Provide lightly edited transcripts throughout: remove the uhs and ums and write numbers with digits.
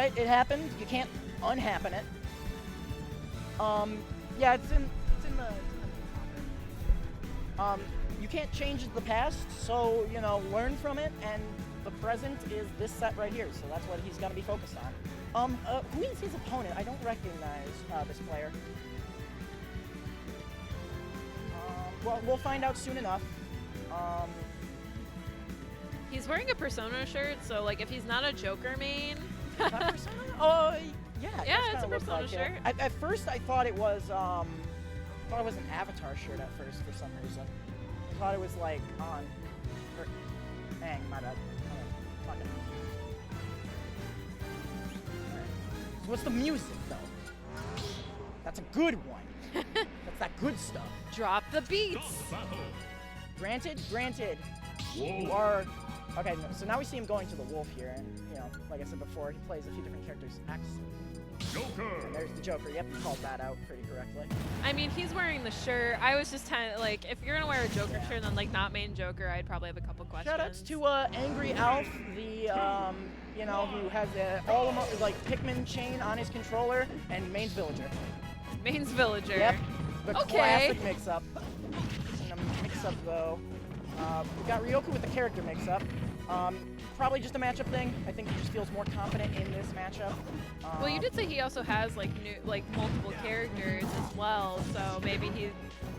right? It happened. You can't unhappen it. Yeah, it's in the you can't change the past, so, you know, learn from it, and the present is this set right here, so that's what he's going to be focused on. Who is his opponent? I don't recognize this player. Well, we'll find out soon enough. He's wearing a Persona shirt, so, like, if he's not a Joker main... Is that Persona? Oh, yeah. Yeah, it's a Persona shirt. At first, I thought it was, an Avatar shirt at first for some reason. I thought it was like on. Dang, my bad. Fuck it. Right. So what's the music though? That's a good one. That's that good stuff. Drop the beats. Granted. You are. Okay, so now we see him going to the wolf here, and you know, like I said before, he plays a few different characters. Axel. Joker. And there's the Joker. Yep, you called that out pretty correctly. I mean, he's wearing the shirt. I was just kind of like, if you're gonna wear a Joker shirt and then like not main Joker, I'd probably have a couple questions. Shoutouts to Angry Alf, the you know, who has like Pikmin chain on his controller, and Main's Villager. Main's Villager. Yep. The classic mix-up. In a mix-up though, we got Ryoku with the character mix-up. Probably just a matchup thing. I think he just feels more confident in this matchup. Well, you did say he also has like multiple characters as well, so maybe he.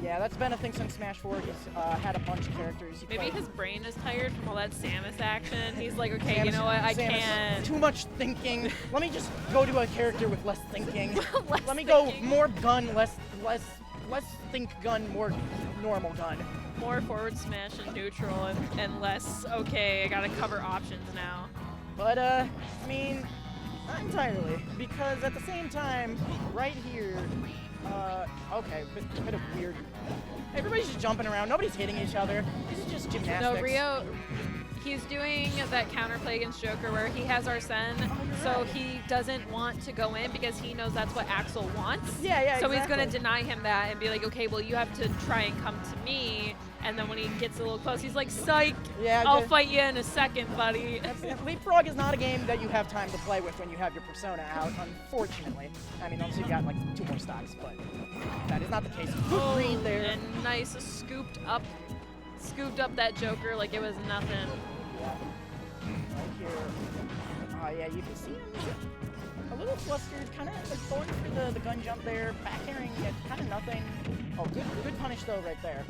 Yeah, that's been a thing since Smash 4. He's had a bunch of characters. Maybe his brain is tired from all that Samus action. He's like, okay, you know what, I can't. Too much thinking. Let me just go to a character with less thinking. Let me thinking. go more gun, less think gun, more normal gun. More forward smash and neutral and less, okay, I gotta cover options now. But, I mean, not entirely, because at the same time, right here, okay, bit of weird. Everybody's just jumping around, nobody's hitting each other. This is just gymnastics. No, Ryo, he's doing that counterplay against Joker where he has Arsene, so he doesn't want to go in because he knows that's what Axel wants. Yeah, so exactly. he's gonna deny him that and be like, okay, well you have to try and come to me. And then when he gets a little close, he's like, psych, yeah, I'll fight you in a second, buddy. Leapfrog is not a game that you have time to play with when you have your Persona out, unfortunately. I mean, obviously you've got like 2 more stocks, but that is not the case. Good read there. And nice, scooped up that Joker like it was nothing. Yeah. Right here. Yeah, you can see him a little flustered, kind of like going for the gun jump there, back airing it, kind of nothing. Oh, good punish though right there.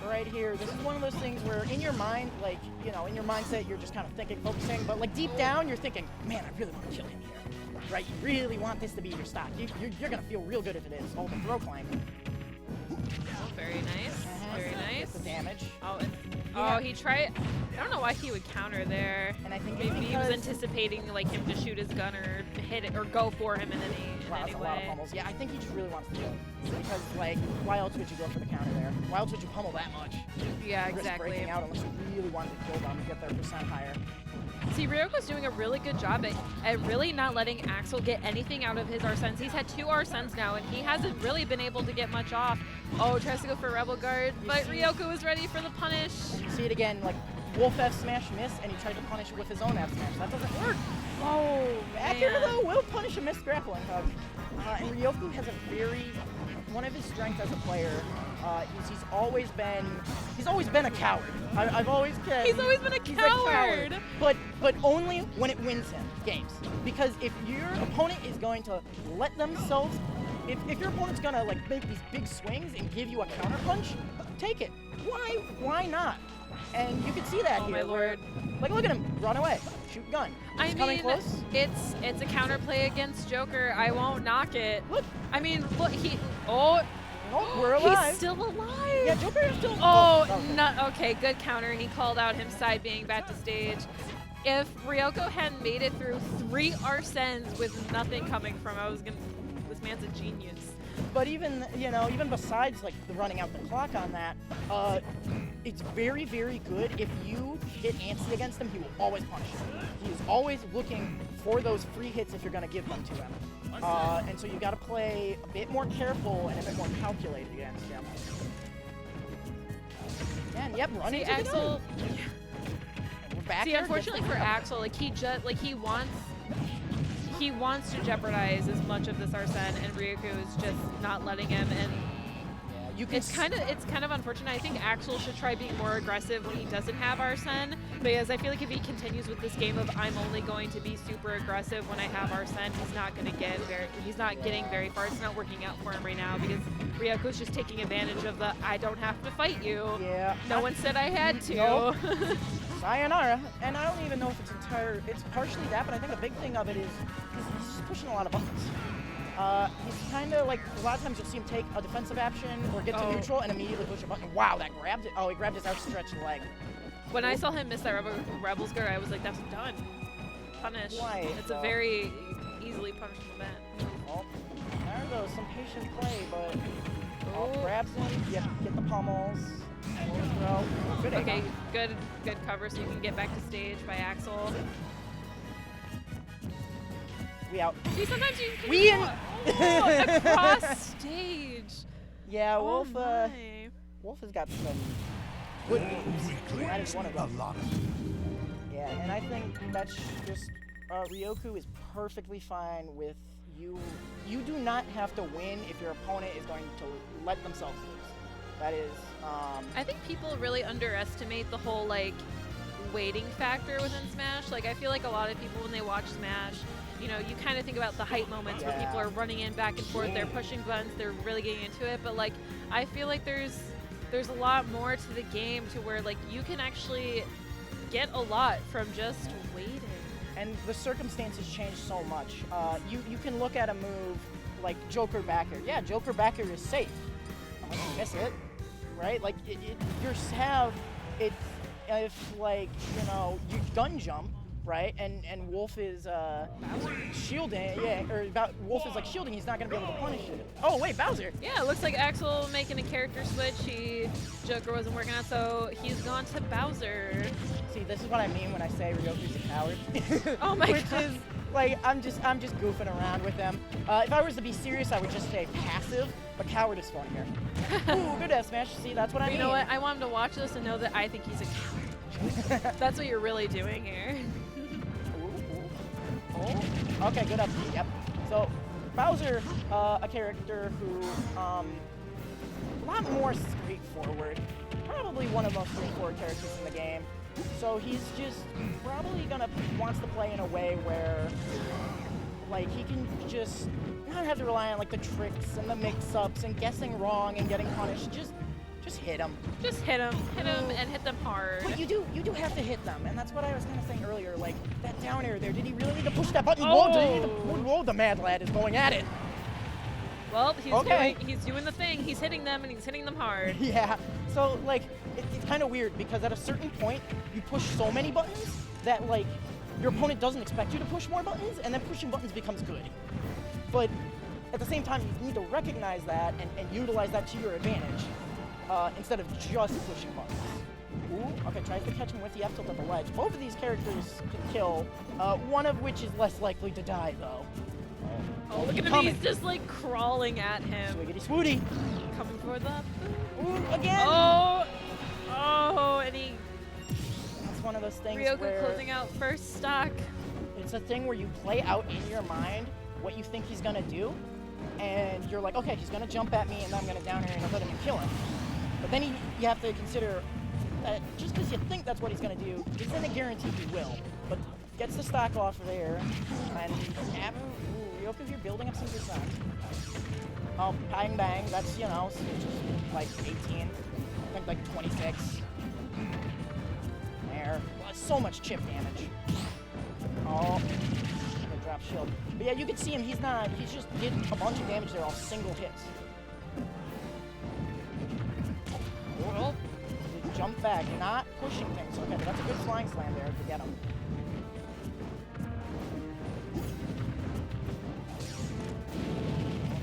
Right here, this is one of those things where in your mind, like, you know, in your mindset, you're just kind of thinking, focusing, but like deep down, you're thinking, man, I really want to kill him here, right? You really want this to be your stock. You're going to feel real good if it is. Oh, the throw climb. Oh, very nice, very nice. Gets the damage. Oh, he tried. I don't know why he would counter there. And I think maybe he was anticipating like him to shoot his gun or hit it or go for him in any A way. lot of pummels. Yeah, I think he just really wants to kill. Because like, why else would you go for the counter there? Why else would you pummel that much? Yeah, Risk exactly. breaking out unless you really wanted to kill them and get their percent higher. See, Ryoku's doing a really good job at really not letting Axel get anything out of his Arsens. He's had 2 Arsens now, and he hasn't really been able to get much off. Oh, tries to go for Rebel Guard, but Ryoku is ready for the punish. And you see it again, like Wolf F smash miss, and he tried to punish it with his own F smash. That doesn't work. Oh, Accurate though will punish a missed grappling hug. And Ryoku has one of his strengths as a player is he's always been a coward. I've always said he's always been a coward. But only when it wins him games. Because if your opponent is going to let themselves, if your opponent's gonna like make these big swings and give you a counter punch, take it. Why not? And you can see that here. Oh my lord. Like, look at him, run away, shoot gun. He's coming close. It's a counterplay against Joker. I won't knock it. Look. I mean, look, We're alive. He's still alive. Yeah, Joker is still. Okay, good counter. He called out him side being back to stage. If Ryoku hadn't made it through 3 Arsens with nothing coming from him, this man's a genius. But even besides like the running out the clock on that, it's very, very good. If you hit antsy against him, he will always punish you. He is always looking for those free hits if you're going to give them to him. And so you got to play a bit more careful and a bit more calculated against him. And yep, running to Axel. back See, air unfortunately gets for the Axel, like he wants to jeopardize as much of this Arsene, and Ryoku is just not letting him. And Yeah, you can it's kind of unfortunate. I think Axel should try being more aggressive when he doesn't have Arsene, because I feel like if he continues with this game of I'm only going to be super aggressive when I have Arsene, he's not getting very far. It's not working out for him right now because Ryoku's just taking advantage of the I don't have to fight you. Yeah. No one said I had to. Nope. Sayonara. And I don't even know if it's partially that, but I think a big thing of it is he's just pushing a lot of buttons. He's kind of like, a lot of times you'll see him take a defensive action or get to neutral and immediately push a button. Wow, that grabbed it. Oh, he grabbed his outstretched leg. When I saw him miss that Rebels guard, I was like, that's done. Punish. Why? It's a very easily punishable event. Oh, there goes some patient play, but grabs him. Yeah, get the pummels. Throw. Good okay, good cover so you can get back to stage by Axel. We out. See, sometimes you can We across stage. Yeah, Oh Wolf has got some good moves. That is one of them. Yeah, and I think that's just Ryoku is perfectly fine with you. You do not have to win if your opponent is going to let themselves lose. That is. I think people really underestimate the whole like waiting factor within Smash. Like I feel like a lot of people when they watch Smash, you know, you kind of think about the hype moments where people are running in back and forth, they're pushing buttons, they're really getting into it. But like I feel like there's a lot more to the game to where like you can actually get a lot from just waiting. And the circumstances change so much. You can look at a move like Joker back air. Yeah, Joker back air is safe unless you miss it, right? Like if like you know you gun jump, right? And Wolf is shielding. Yeah, or Wolf is like shielding. He's not gonna be able to punish it. Oh wait, Bowser. Yeah, it looks like Axel making a character switch. Joker wasn't working out, so he's gone to Bowser. See, this is what I mean when I say Ryoku's a coward. Oh my Which god. is like I'm just goofing around with them. If I was to be serious, I would just say passive, but coward is fun here. Ooh, good S smash. See, that's what I mean. You know what? I want him to watch this and know that I think he's a coward. That's what you're really doing here. Oh, okay, good up. Yep. So Bowser, a character who a lot more straightforward. Probably one of the most straightforward characters in the game. So he's just probably wants to play in a way where like he can just not have to rely on like the tricks and the mix-ups and guessing wrong and getting punished. Just hit him. Just hit him and hit them hard. But you do have to hit them, and that's what I was kind of saying earlier. Like that down air there, did he really need to push that button? Oh. Whoa, did he need to, whoa, the mad lad is going at it. Well, he's doing the thing. He's hitting them, and he's hitting them hard. Yeah. So like it's kind of weird because at a certain point you push so many buttons that like your opponent doesn't expect you to push more buttons, and then pushing buttons becomes good. But at the same time, you need to recognize that and utilize that to your advantage. Instead of just pushing buttons. Ooh, okay, tries to catch him with the F tilt at the ledge. Both of these characters can kill, one of which is less likely to die, though. Oh, look at him, he's just like crawling at him. Swiggity swooty. Coming for the... Ooh, again! Oh, and That's one of those things Ryoku where... closing out first stock. It's a thing where you play out in your mind what you think he's gonna do, and you're like, okay, he's gonna jump at me, and then I'm gonna down air and hit him and kill him. But then you have to consider that just because you think that's what he's going to do isn't a guarantee he will. But gets the stock off of there, and Ryoku, you're building up some percent. Oh, bang bang, that's, you know, like 18, I think like 26. There, well, so much chip damage. Oh, good drop shield. But yeah, you can see him, he's just getting a bunch of damage there off single hits. Well, jump back, not pushing things. Okay, but that's a good flying slam there to get him.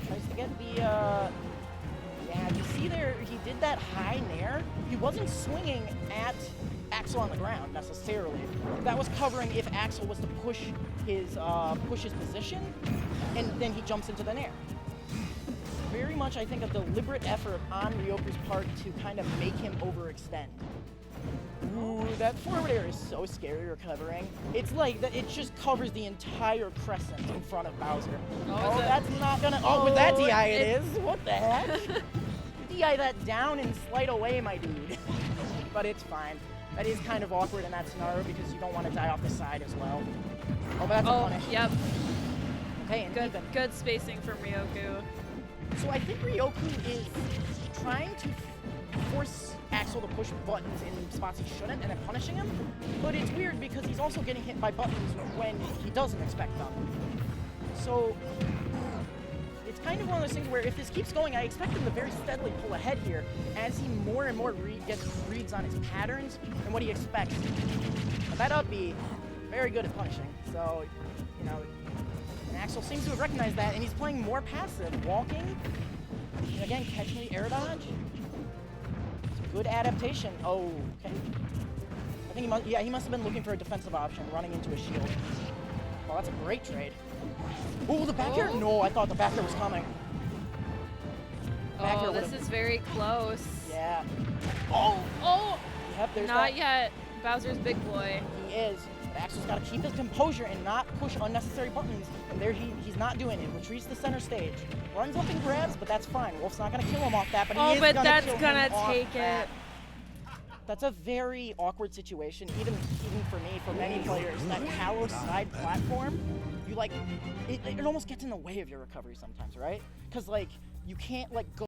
Tries to get the, yeah, you see there, he did that high nair. He wasn't swinging at Axel on the ground, necessarily. That was covering if Axel was to push his position, and then he jumps into the nair. Very much, I think, a deliberate effort on Ryoku's part to kind of make him overextend. Ooh, that forward air is so scary recovering. It's like that. It just covers the entire crescent in front of Bowser. Oh, that's not gonna. Oh, with that DI it is. What the heck? DI that down and slide away, my dude. But it's fine. That is kind of awkward in that scenario because you don't want to die off the side as well. Oh, but that's a punish. Yep. Okay, and even. Good spacing from Ryoku. So I think Ryoku is trying to force Axel to push buttons in spots he shouldn't and then punishing him. But it's weird because he's also getting hit by buttons when he doesn't expect them. So it's kind of one of those things where if this keeps going, I expect him to very steadily pull ahead here as he more and more gets reads on his patterns and what he expects. But that up B, very good at punishing. So, you know, and Axel seems to have recognized that, and he's playing more passive, walking. And again, catching the air dodge. It's a good adaptation. Oh, okay. I think he must have been looking for a defensive option, running into a shield. Well, that's a great trade. Oh, the back air? No, I thought the back air was coming. Oh, this is very close. Yeah. Oh! Oh! Yep, there's Not yet. Bowser's big boy. He is. But Axel's got to keep his composure and not push unnecessary buttons. And there he's not doing it. Retreats to center stage. Runs up and grabs, but that's fine. Wolf's not going to kill him off that, but he is going to kill him off that. Oh, but that's going to take it. That's a very awkward situation, even for me, for many players. That hollow side platform, you like, it almost gets in the way of your recovery sometimes, right? Because like, you can't like go